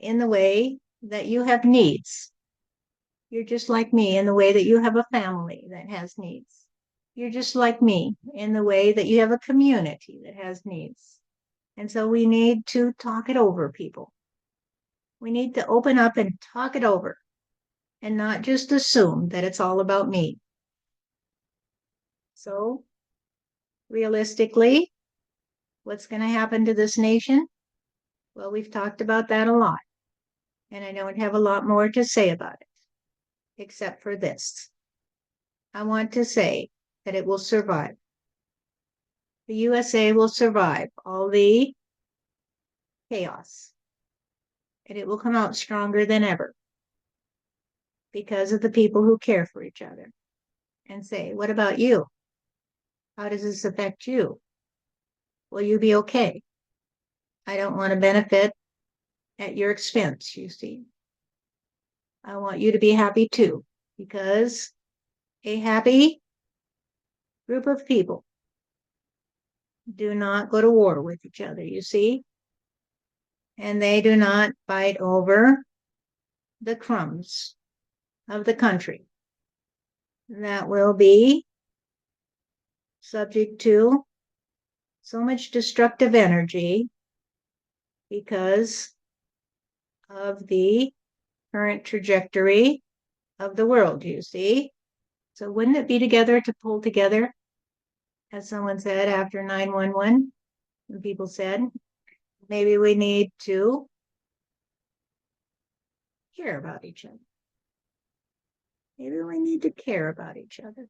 in the way that you have needs. You're just like me in the way that you have a family that has needs. You're just like me in the way that you have a community that has needs. And so we need to talk it over, people. We need to open up and talk it over and not just assume that it's all about me. So, realistically, what's going to happen to this nation? Well, we've talked about that a lot, and I don't have a lot more to say about it, except for this. I want to say that it will survive. The USA will survive all the chaos, and it will come out stronger than ever because of the people who care for each other and say, what about you? How does this affect you? Will you be okay? I don't want to benefit at your expense, you see. I want you to be happy too, because a happy group of people do not go to war with each other, you see, and they do not fight over the crumbs of the country that will be subject to so much destructive energy because of the current trajectory of the world, you see. So wouldn't it be together to pull together, as someone said after 9/11, and people said, maybe we need to care about each other. Maybe we need to care about each other.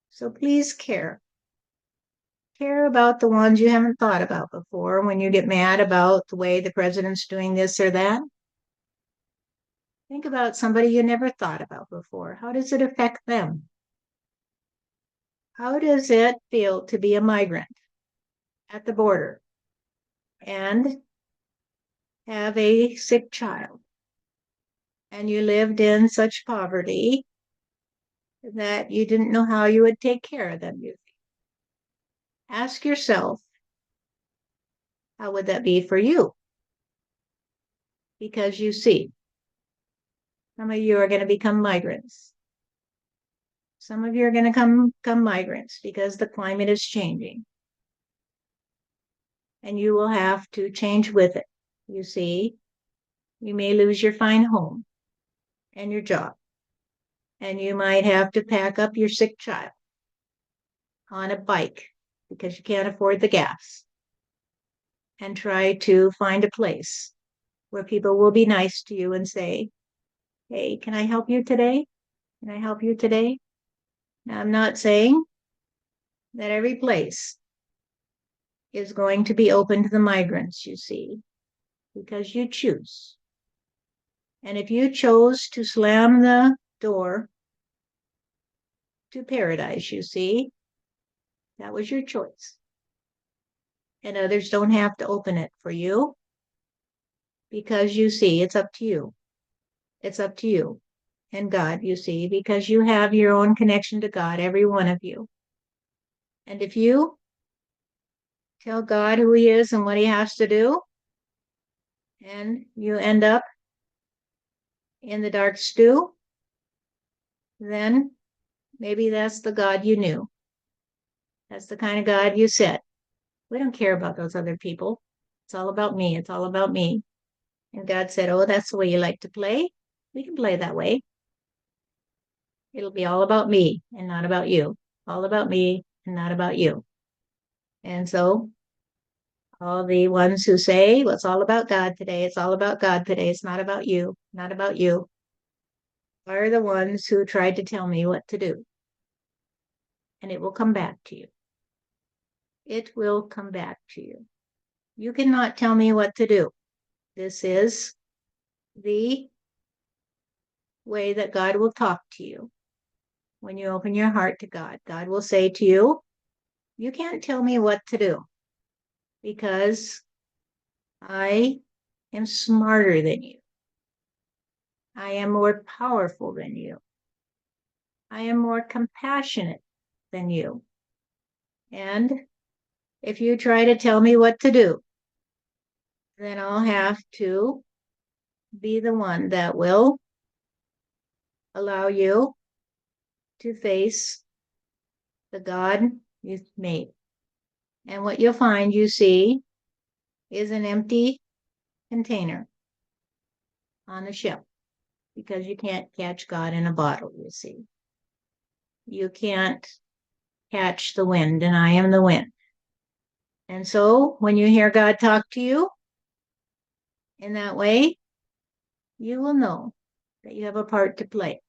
So please care. Care about the ones you haven't thought about before when you get mad about the way the president's doing this or that. Think about somebody you never thought about before. How does it affect them? How does it feel to be a migrant at the border and have a sick child? And you lived in such poverty that you didn't know how you would take care of them. Ask yourself, how would that be for you? Because you see, some of you are going to become migrants. Some of you are going to become migrants because the climate is changing. And you will have to change with it. You see, you may lose your fine home and your job. And you might have to pack up your sick child on a bike because you can't afford the gas and try to find a place where people will be nice to you and say, hey, can I help you today? Can I help you today? Now, I'm not saying that every place is going to be open to the migrants, you see, because you choose. And if you chose to slam the door to paradise, you see, that was your choice. And others don't have to open it for you because you see, it's up to you. It's up to you and God, you see, because you have your own connection to God, every one of you. And if you tell God who he is and what he has to do, and you end up in the dark stew, then maybe that's the God you knew. That's the kind of God you said. We don't care about those other people. It's all about me. It's all about me. And God said, oh, that's the way you like to play. We can play that way. It'll be all about me and not about you. All about me and not about you. And so all the ones who say, well, it's all about God today. It's all about God today. It's not about you. Not about you. Are the ones who tried to tell me what to do. And it will come back to you. It will come back to you. You cannot tell me what to do. This is the way that God will talk to you. When you open your heart to God, God will say to you, you can't tell me what to do because I am smarter than you. I am more powerful than you. I am more compassionate than you. And if you try to tell me what to do, then I'll have to be the one that will allow you to face the God you've made. And what you'll find, you see, is an empty container on the shelf because you can't catch God in a bottle, you see. You can't catch the wind, and I am the wind. And so when you hear God talk to you in that way, you will know that you have a part to play.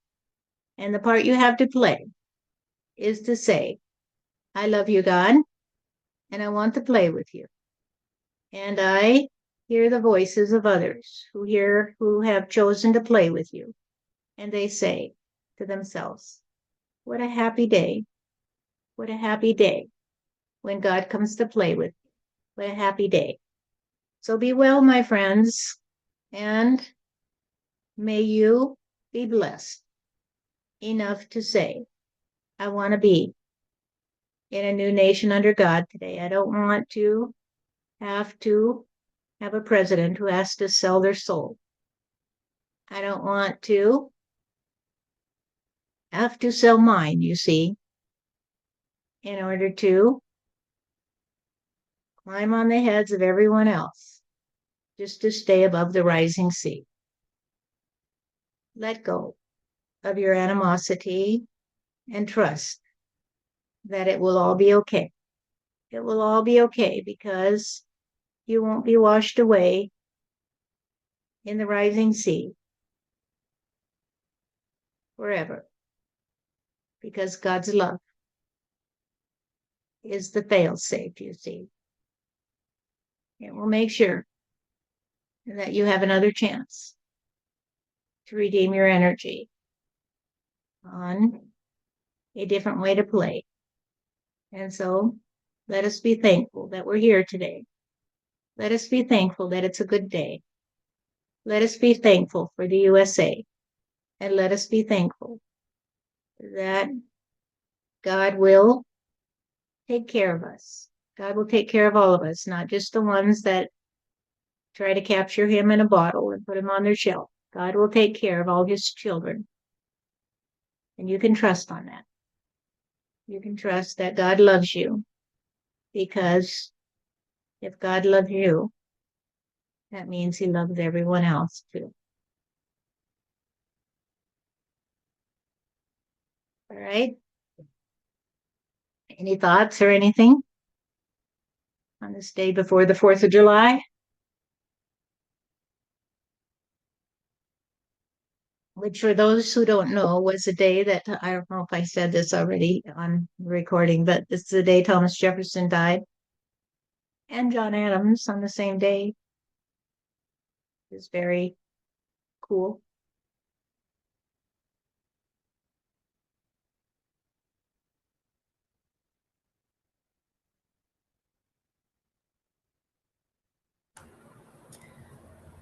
And the part you have to play is to say, I love you, God, and I want to play with you. And I hear the voices of others who have chosen to play with you. And they say to themselves, what a happy day. What a happy day when God comes to play with you. What a happy day. So be well, my friends, and may you be blessed enough to say, I want to be in a new nation under God today. I don't want to have a president who has to sell their soul. I don't want to have to sell mine, you see, in order to climb on the heads of everyone else, just to stay above the rising sea. Let go of your animosity and trust that it will all be okay. It will all be okay because you won't be washed away in the rising sea forever. Because God's love is the fail-safe, you see. It will make sure that you have another chance to redeem your energy on a different way to play. And so let us be thankful that we're here today. Let us be thankful that it's a good day. Let us be thankful for the USA. And let us be thankful that God will take care of us. God will take care of all of us, not just the ones that try to capture him in a bottle and put him on their shelf. God will take care of all his children. And you can trust on that. You can trust that God loves you, because if God loves you, that means he loves everyone else too. All right. Any thoughts or anything on this day before the 4th of July? Which, for those who don't know, was a day that, I don't know if I said this already on recording, but it's the day Thomas Jefferson died, and John Adams on the same day. Is very cool.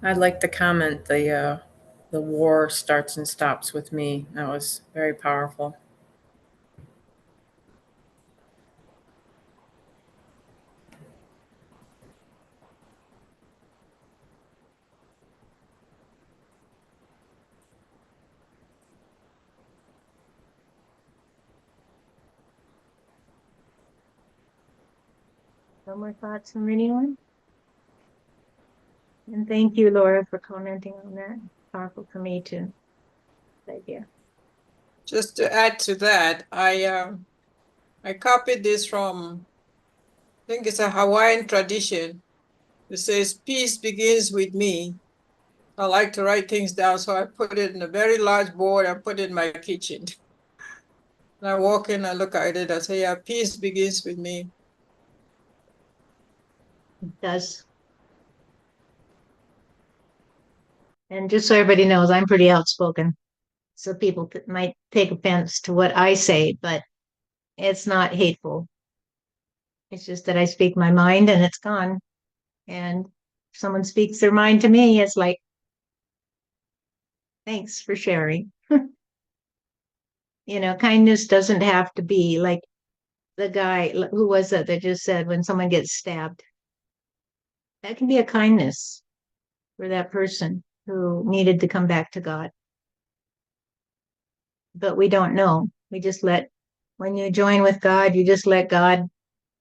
I'd like to comment the war starts and stops with me. That was very powerful. No more thoughts from anyone? And thank you, Laura, for commenting on that. Powerful for me too. Good idea. Just to add to that, I copied this from, I think it's a Hawaiian tradition. It says, peace begins with me. I like to write things down, so I put it in a very large board. I put it in my kitchen. And I walk in, I look at it, I say, yeah, peace begins with me. It does. And just so everybody knows, I'm pretty outspoken. So people might take offense to what I say, but it's not hateful. It's just that I speak my mind and it's gone. And if someone speaks their mind to me, it's like, thanks for sharing. Kindness doesn't have to be like the guy, who was it that just said when someone gets stabbed? That can be a kindness for that person who needed to come back to God. But we don't know. When you join with God, you just let God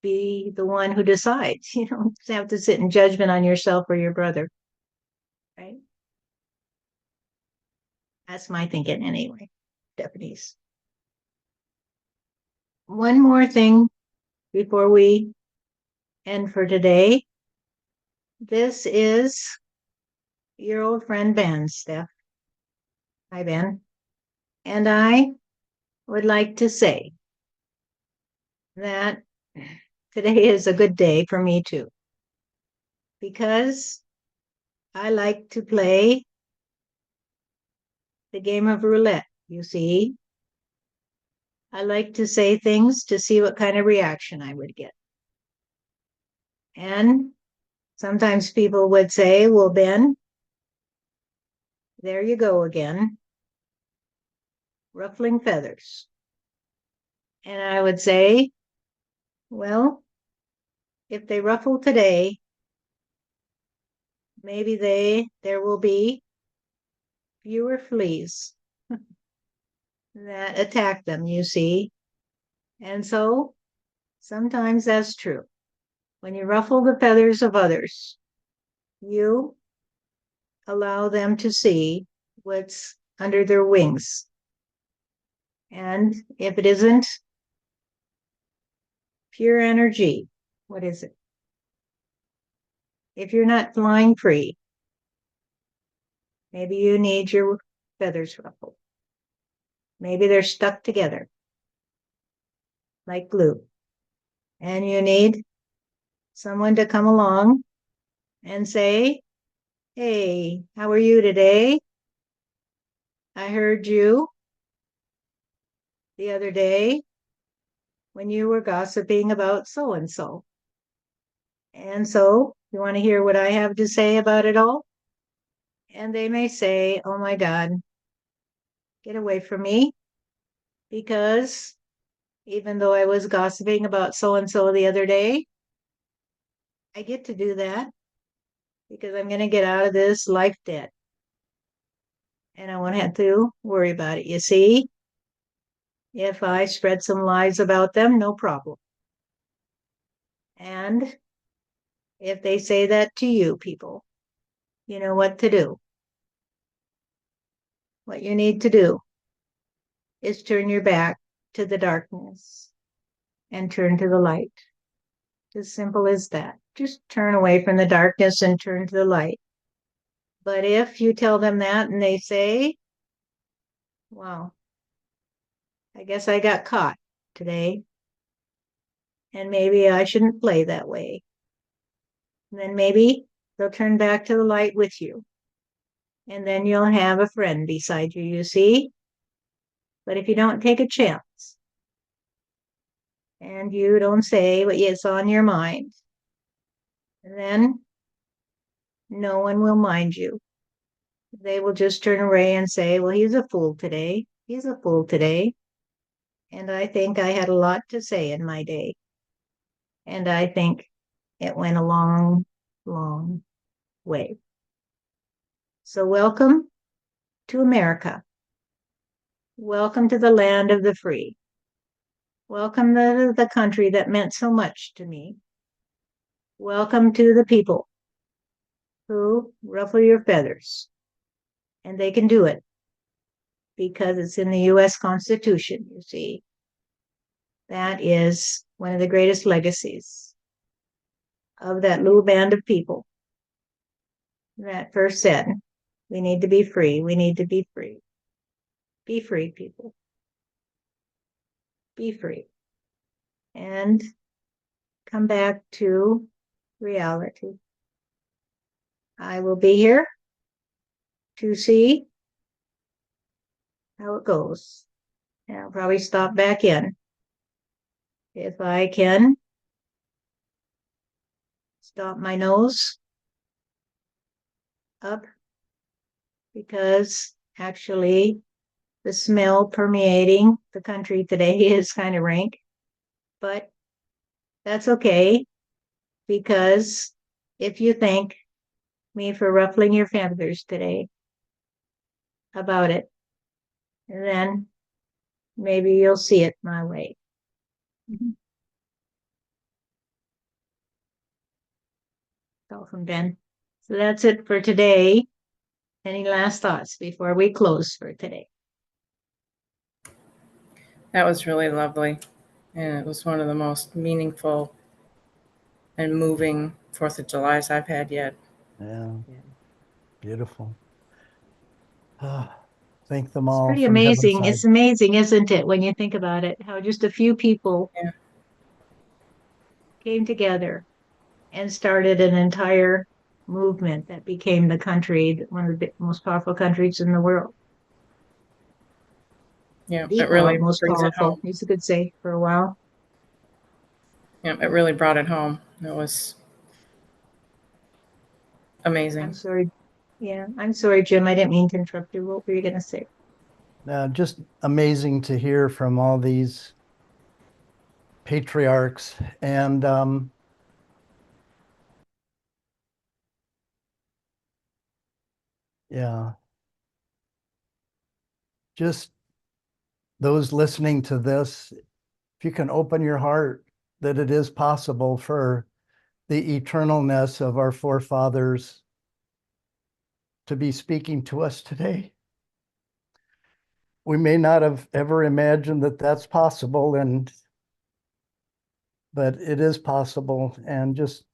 be the one who decides. You don't have to sit in judgment on yourself or your brother. Right? That's my thinking anyway, Stephanie's. One more thing before we end for today. This is your old friend Ben, Steph. Hi, Ben. And I would like to say that today is a good day for me too, because I like to play the game of roulette, you see. I like to say things to see what kind of reaction I would get. And sometimes people would say, well, Ben, there you go again, ruffling feathers. And I would say, well, if they ruffle today, maybe there will be fewer fleas that attack them, you see. And so sometimes that's true. When you ruffle the feathers of others, you allow them to see what's under their wings. And if it isn't pure energy, what is it? If you're not flying free, maybe you need your feathers ruffled. Maybe they're stuck together like glue. And you need someone to come along and say, hey, how are you today? I heard you the other day when you were gossiping about so and so. And so, you want to hear what I have to say about it all? And they may say, oh my God, get away from me. Because even though I was gossiping about so and so the other day, I get to do that because I'm going to get out of this life debt. And I won't have to worry about it. You see, if I spread some lies about them, no problem. And if they say that to you, people, you know what to do. What you need to do is turn your back to the darkness and turn to the light. As simple as that. Just turn away from the darkness and turn to the light. But if you tell them that and they say, wow, I guess I got caught today, and maybe I shouldn't play that way, and then maybe they'll turn back to the light with you. And then you'll have a friend beside you, you see. But if you don't take a chance and you don't say what is on your mind, then no one will mind you. They will just turn away and say, well, he's a fool today. He's a fool today. And I think I had a lot to say in my day. And I think it went a long, long way. So welcome to America. Welcome to the land of the free. Welcome to the country that meant so much to me. welcome to the people who ruffle your feathers. And they can do it because it's in the US Constitution, you see. That is one of the greatest legacies of that little band of people that first said, we need to be free. We need to be free. Be free, people. Be free. And come back to reality. I will be here to see how it goes. And I'll probably stop back in if I can stop my nose up, because actually the smell permeating the country today is kind of rank, but that's okay, because if you thank me for ruffling your feathers today about it, then maybe you'll see it my way. All from Ben. So that's it for today. Any last thoughts before we close for today? That was really lovely. And it was one of the most meaningful and moving 4th of Julys I've had yet. Yeah, Yeah. beautiful. Thank them It's all pretty from heaven's amazing. side. It's amazing, isn't it, when you think about it, how just a few people Yeah. came together and started an entire movement that became the country, one of the most powerful countries in the world. Yeah, The it really most brings it powerful, home. you could say, for a while. Yeah, it really brought it home. It was amazing. I'm sorry. Yeah, I'm sorry, Jim. I didn't mean to interrupt you. What were you going to say? Just amazing to hear from all these patriarchs, and yeah, just those listening to this, if you can open your heart that it is possible for the eternalness of our forefathers to be speaking to us today. We may not have ever imagined that that's possible, but it is possible. And just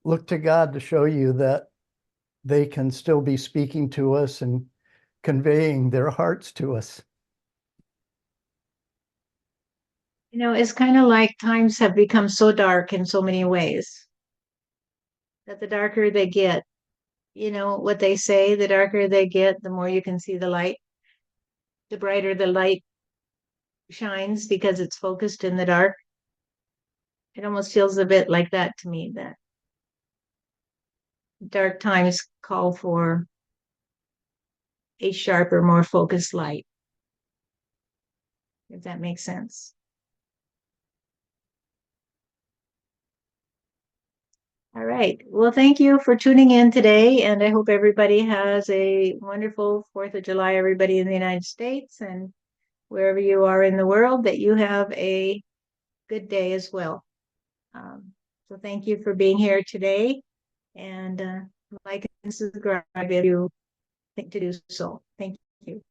look to God to show you that they can still be speaking to us and conveying their hearts to us. You know, it's kind of like times have become so dark in so many ways that the darker they get, you know what they say, the darker they get, the more you can see the light, the brighter the light shines because it's focused in the dark. It almost feels a bit like that to me, that dark times call for a sharper, more focused light, if that makes sense. All right. Well, thank you for tuning in today, and I hope everybody has a wonderful 4th of July, everybody in the United States, and wherever you are in the world, that you have a good day as well. So thank you for being here today, and like and subscribe if you think to do so. Thank you.